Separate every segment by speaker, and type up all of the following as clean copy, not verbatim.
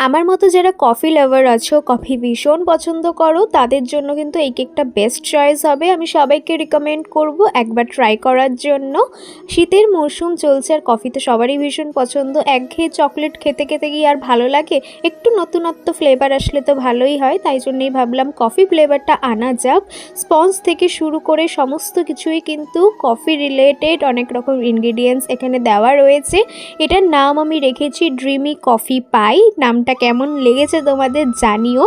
Speaker 1: আমার মতো যারা কফি লাভার আছো, কফি ভীষণ পছন্দ করো, তাদের জন্য কিন্তু এই কেকটা বেস্ট চয়েস হবে। আমি সবাইকে রিকমেন্ড করব একবার ট্রাই করার জন্য। শীতের মরশুম চলছে আর কফি তো সবারই ভীষণ পছন্দ। একঘেয়ে চকলেট খেতে খেতে গিয়ে আর ভালো লাগে, একটু নতুনত্ব ফ্লেভার আসলে তো ভালোই হয়। তাই জন্যই ভাবলাম কফি ফ্লেভারটা আনা যাক। স্পঞ্জ থেকে শুরু করে সমস্ত কিছুই কিন্তু কফি রিলেটেড, অনেক রকম ইনগ্রিডিয়েন্টস এখানে দেওয়া রয়েছে। এটার নাম আমি রেখেছি ড্রিমি কফি পাই। নামটা কেমন লেগেছে তোমাদের জানিও।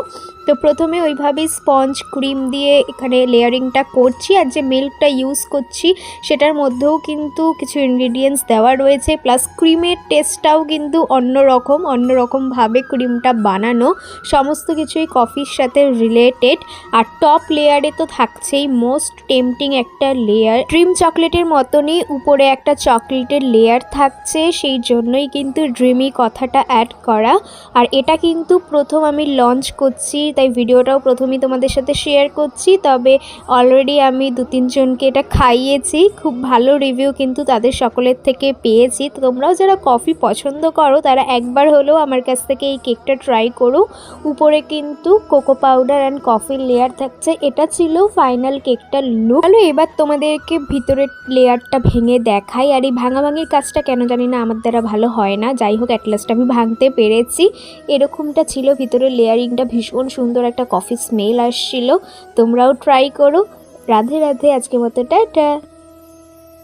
Speaker 1: তো প্রথমে ওইভাবেই স্পঞ্জ ক্রিম দিয়ে এখানে লেয়ারিংটা করছি, আর যে মিল্কটা ইউজ করছি সেটার মধ্যেও কিন্তু কিছু ইনগ্রিডিয়েন্টস দেওয়া রয়েছে, প্লাস ক্রিমের টেস্টটাও কিন্তু অন্যরকমভাবে ক্রিমটা বানানো। সমস্ত কিছুই কফির সাথে রিলেটেড। আর টপ লেয়ারে তো থাকছেই মোস্ট টেম্পটিং একটা লেয়ার, ড্রিম চকলেটের মতনই উপরে একটা চকলেটের লেয়ার থাকছে, সেই জন্যই কিন্তু ড্রিমি কথাটা অ্যাড করা। আর এটা কিন্তু প্রথম আমি লঞ্চ করছি, তাই ভিডিওটাও প্রথমেই তোমাদের সাথে শেয়ার করছি। তবে অলরেডি আমি 2-3 জনকে এটা খাইয়েছি, খুব ভালো রিভিউ কিন্তু তাদের সকলের থেকে পেয়েছি। তো তোমরাও যারা কফি পছন্দ করো তারা একবার হলেও আমার কাছ থেকে এই কেকটা ট্রাই করো। উপরে কিন্তু কোকো পাউডার অ্যান্ড কফির লেয়ার থাকছে। এটা ছিল ফাইনাল কেকটার লুক। তাহলে এবার তোমাদেরকে ভিতরের লেয়ারটা ভেঙে দেখাই। আর এই ভাঙাভাঙির কাজটা কেন জানি না আমার দ্বারা ভালো হয় না, যাই হোক অ্যাটলাস্ট আমি ভাঙতে পেরেছি। এরকমটা ছিল ভিতরের লেয়ারিংটা, ভীষণ সুন্দর একটা কফি স্মেল আসছিল। তোমরাও ট্রাই করো। রাধে রাধে, আজকের মতো টাটা।